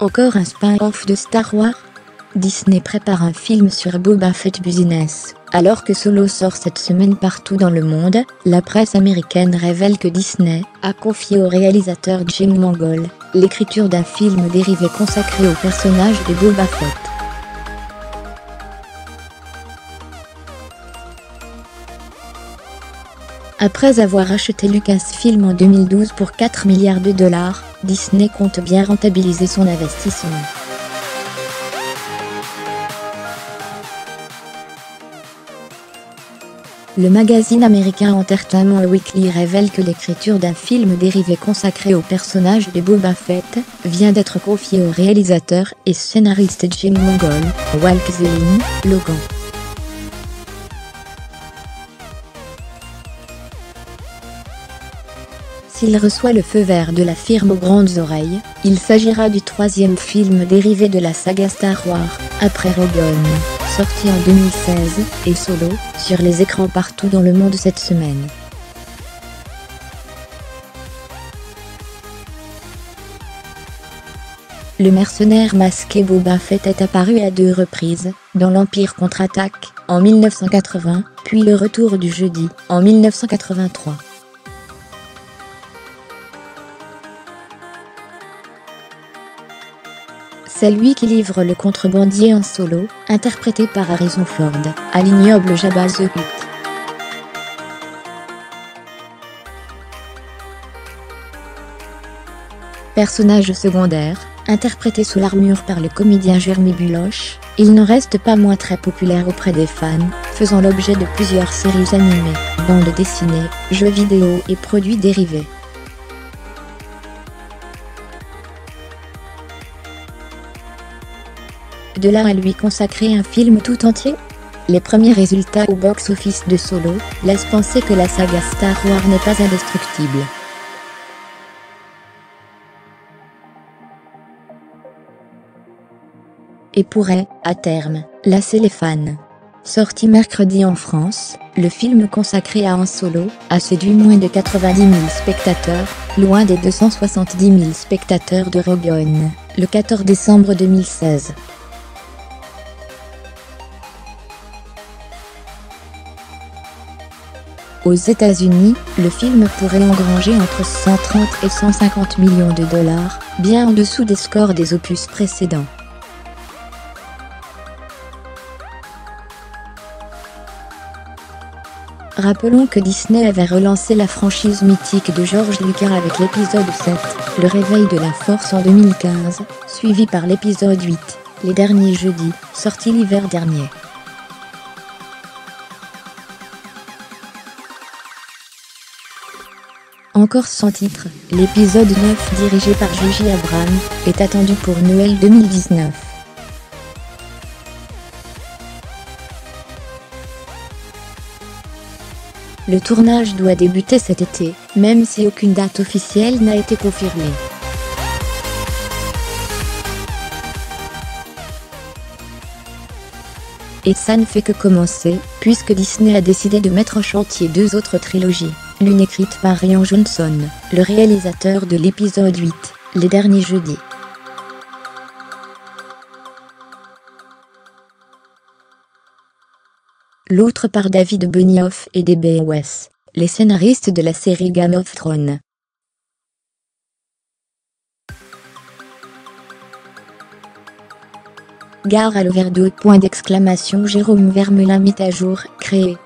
Encore un spin-off de Star Wars? Disney prépare un film sur Boba Fett Business. Alors que Solo sort cette semaine partout dans le monde, la presse américaine révèle que Disney a confié au réalisateur Jim Mangold l'écriture d'un film dérivé consacré au personnage de Boba Fett. Après avoir acheté Lucasfilm en 2012 pour 4 milliards de dollars, Disney compte bien rentabiliser son investissement. Le magazine américain Entertainment Weekly révèle que l'écriture d'un film dérivé consacré au personnage de Boba Fett vient d'être confiée au réalisateur et scénariste Jim Mangold, Walk the Line, Logan. S'il reçoit le feu vert de la firme aux grandes oreilles, il s'agira du troisième film dérivé de la saga Star Wars, après Rogue One, sorti en 2016, et Solo, sur les écrans partout dans le monde cette semaine. Le mercenaire masqué Boba Fett est apparu à 2 reprises, dans l'Empire contre-attaque, en 1980, puis Le Retour du Jeudi, en 1983. C'est lui qui livre le contrebandier en Solo, interprété par Harrison Ford, à l'ignoble Jabba the Hutt. Personnage secondaire, interprété sous l'armure par le comédien Jeremy Bulloch, il n'en reste pas moins très populaire auprès des fans, faisant l'objet de plusieurs séries animées, bandes dessinées, jeux vidéo et produits dérivés. De là à lui consacrer un film tout entier? Les premiers résultats au box-office de Solo laissent penser que la saga Star Wars n'est pas indestructible. Et pourrait, à terme, lasser les fans. Sorti mercredi en France, le film consacré à Han Solo a séduit moins de 90 000 spectateurs, loin des 270 000 spectateurs de Rogue One, le 14 décembre 2016. Aux États-Unis, le film pourrait engranger entre 130 et 150 millions de dollars, bien en dessous des scores des opus précédents. Rappelons que Disney avait relancé la franchise mythique de George Lucas avec l'épisode 7, Le Réveil de la Force en 2015, suivi par l'épisode 8, Les Derniers Jeudis, sorti l'hiver dernier. Encore sans titre, l'épisode 9 dirigé par J.J. Abrams est attendu pour Noël 2019. Le tournage doit débuter cet été, même si aucune date officielle n'a été confirmée. Et ça ne fait que commencer, puisque Disney a décidé de mettre en chantier 2 autres trilogies, l'une écrite par Rian Johnson, le réalisateur de l'épisode 8, Les Derniers Jeudis. L'autre par David Benioff et D.B. Weiss, les scénaristes de la série Game of Thrones. Gare à l'overdose. Jérôme Vermelin mit à jour, créé.